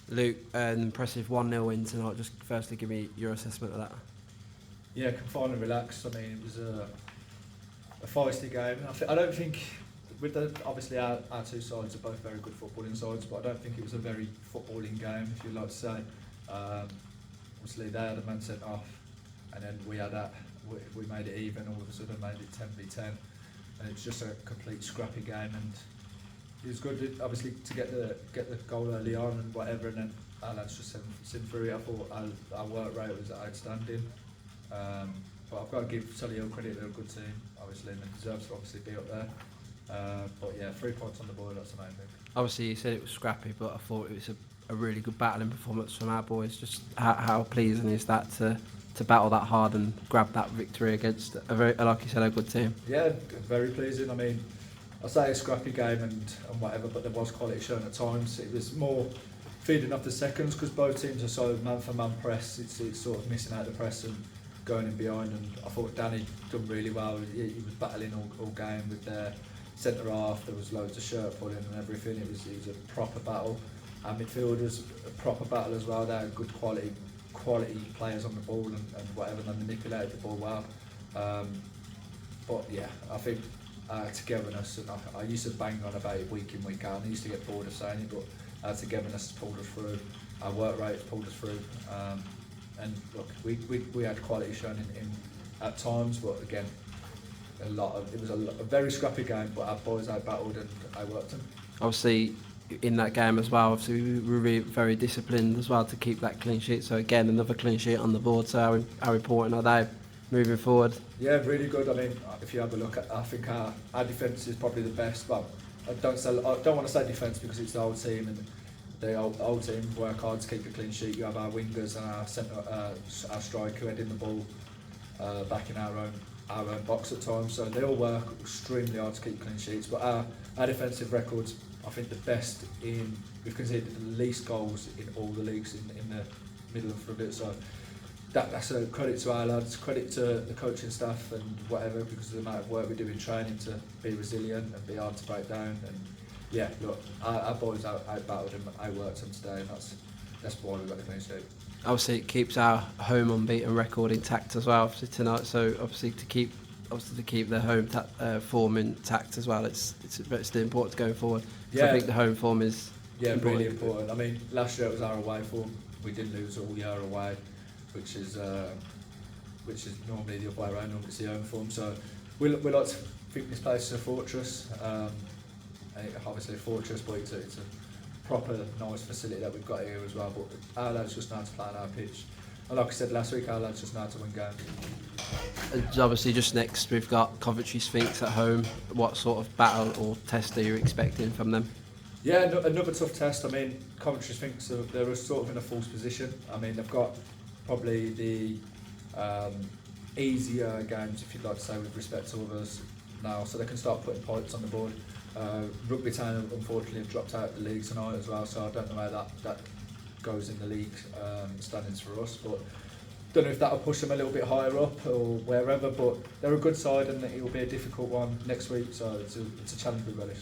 Luke, an impressive 1-0 win tonight. Just firstly, give me your assessment of that. Yeah, confined and relaxed. I mean, it was a feisty game. I don't think, obviously our two sides are both very good footballing sides, but I don't think it was a very footballing game, if you like to say. Obviously they had a man sent off, and then we made it even. All of a sudden made it 10v10, and it's just a complete scrappy game. And it was good, obviously, to get the goal early on and whatever, and then our lads just sent through it. I thought our work rate was outstanding. But I've got to give Solihull credit; they're a good team, obviously, and they deserve to obviously be up there. But yeah, 3 points on the board, that's the main thing. Obviously, you said it was scrappy, but I thought it was a really good battling performance from our boys. Just how pleasing is that to battle that hard and grab that victory against a very, like you said, a good team? Yeah, very pleasing. I mean, I say a scrappy game and whatever, but there was quality shown at times. It was more feeding off the seconds because both teams are so man-for-man press. It's sort of missing out the press and going in behind. And I thought Danny done really well. He was battling all game with their centre half. There was loads of shirt pulling and everything. It was a proper battle. Our midfield was a proper battle as well. They had good quality players on the ball and whatever, and they manipulated the ball well. But yeah, I think togetherness, and I used to bang on about it week in, week out, and I used to get bored of saying it, but our togetherness pulled us through, our work rate pulled us through, and look, we had quality shown in at times, but again, it was a very scrappy game, but our boys out-battled and out-worked them. Obviously, in that game as well, obviously we were really very disciplined as well to keep that clean sheet. So again, another clean sheet on the board. So how important are they moving forward? Yeah, really good. I mean, if you have a look at, I think our defence is probably the best. Well, I don't want to say defence because it's the old team, and the old team work hard to keep a clean sheet. You have our wingers and our centre, our striker heading the ball back in our own box at times. So they all work extremely hard to keep clean sheets. But our defensive records, I think, the best we've conceded the least goals in all the leagues in the middle of a bit. So that's a credit to our lads, credit to the coaching staff and whatever, because of the amount of work we do in training to be resilient and be hard to break down. And yeah, look, our boys out-battled and out-worked them today, and that's why we got the clean sheet. Obviously, it keeps our home unbeaten record intact as well for tonight. So obviously to keep the home form intact as well, it's still important going forward. Yeah. I think the home form is really important. I mean, last year it was our away form. We did lose all year away, which is normally the other way around. Normally it's the home form. So we like to think this place is a fortress. Obviously a fortress, but it's a proper nice facility that we've got here as well. But our lads just know how to play on our pitch. And like I said last week, our lads just know how to win games. Obviously, just next we've got Coventry Sphinx at home. What sort of battle or test are you expecting from them? Yeah, another tough test. I mean, Coventry Sphinx, they're sort of in a false position. I mean, they've got probably the easier games, if you'd like to say, with respect to others now, so they can start putting points on the board. Rugby Town, unfortunately, have dropped out of the league tonight as well, so I don't know how that goes in the league standings for us, but don't know if that'll push them a little bit higher up or wherever, but they're a good side and it will be a difficult one next week, so it's a challenge we relish.